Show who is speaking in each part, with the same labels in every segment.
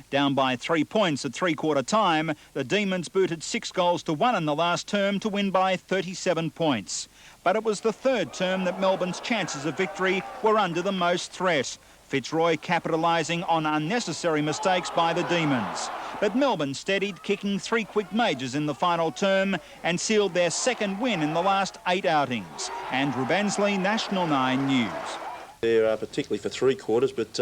Speaker 1: Down by 3 points at three-quarter time, the Demons booted 6 goals to 1 in the last term to win by 37 points. But it was the third term that Melbourne's chances of victory were under the most threat. Fitzroy capitalising on unnecessary mistakes by the Demons. But Melbourne steadied, kicking 3 quick majors in the final term and sealed their second win in the last 8 outings. Andrew Bansley, National 9 News.
Speaker 2: There, particularly for three quarters, but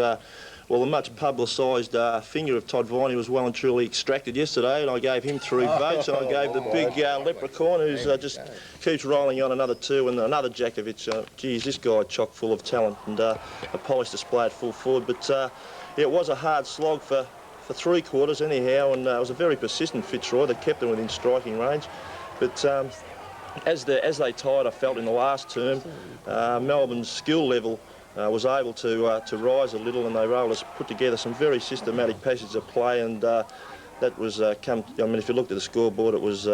Speaker 2: well, the much publicised finger of Todd Viney was well and truly extracted yesterday, and I gave him 3 votes, and I gave the big leprechaun, who's just keeps rolling on, another 2, and another Jakovich. Geez, this guy chock full of talent and a polished display at full forward, but yeah, it was a hard slog for three quarters anyhow, and it was a very persistent Fitzroy that kept them within striking range. But as they tied, I felt in the last term, Melbourne's skill level was able to rise a little, and they were able to put together some very systematic passages of play, and that was I mean, if you looked at the scoreboard, it was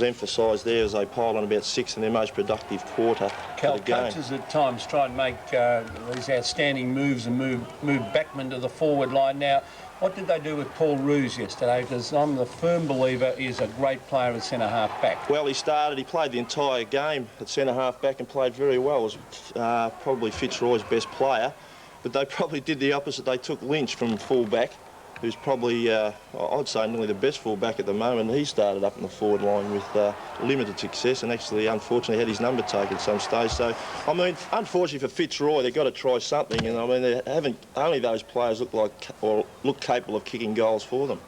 Speaker 2: emphasised there as they piled on about 6 in their most productive quarter of the game.
Speaker 3: Coaches at times try and make these outstanding moves and move backmen to the forward line. Now, what did they do with Paul Roos yesterday? Because I'm the firm believer he's a great player at centre-half back.
Speaker 2: Well, he played the entire game at centre-half back and played very well. Was probably Fitzroy's best player, but they probably did the opposite. They took Lynch from full-back, who's probably, I'd say, nearly the best full-back at the moment. He started up in the forward line with limited success, and actually, unfortunately, had his number taken at some stage. So, I mean, unfortunately for Fitzroy, they've got to try something, and I mean, they haven't. Only those players look capable of kicking goals for them.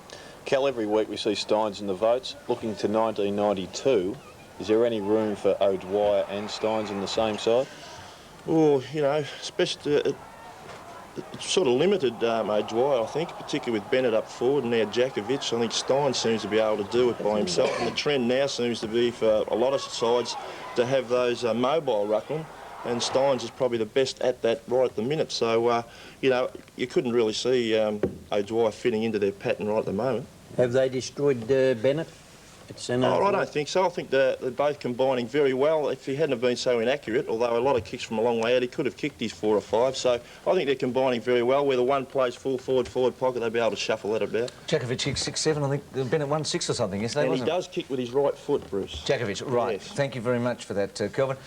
Speaker 4: Cal, every week we see Stynes in the votes. Looking to 1992, is there any room for O'Dwyer and Stynes in the same side?
Speaker 2: Oh, you know, especially. It's sort of limited O'Dwyer, I think, particularly with Bennett up forward and now Jakovich. I think Stynes seems to be able to do it by himself, and the trend now seems to be for a lot of sides to have those mobile ruckmen, and Stynes is probably the best at that right at the minute. So, you know, you couldn't really see O'Dwyer fitting into their pattern right at the moment.
Speaker 5: Have they destroyed Bennett?
Speaker 2: Oh, I don't think so. I think they're both combining very well. If he hadn't have been so inaccurate, although a lot of kicks from a long way out, he could have kicked his 4 or 5. So I think they're combining very well. Where the one plays full forward pocket, they'll be able to shuffle that about.
Speaker 6: Jakovich kicked 6-7. I think Bennett won 6 or something yesterday,
Speaker 2: and
Speaker 6: wasn't
Speaker 2: he does kick with his right foot, Bruce.
Speaker 6: Jakovich, right.
Speaker 2: Yes.
Speaker 6: Thank you very much for that, Kelvin.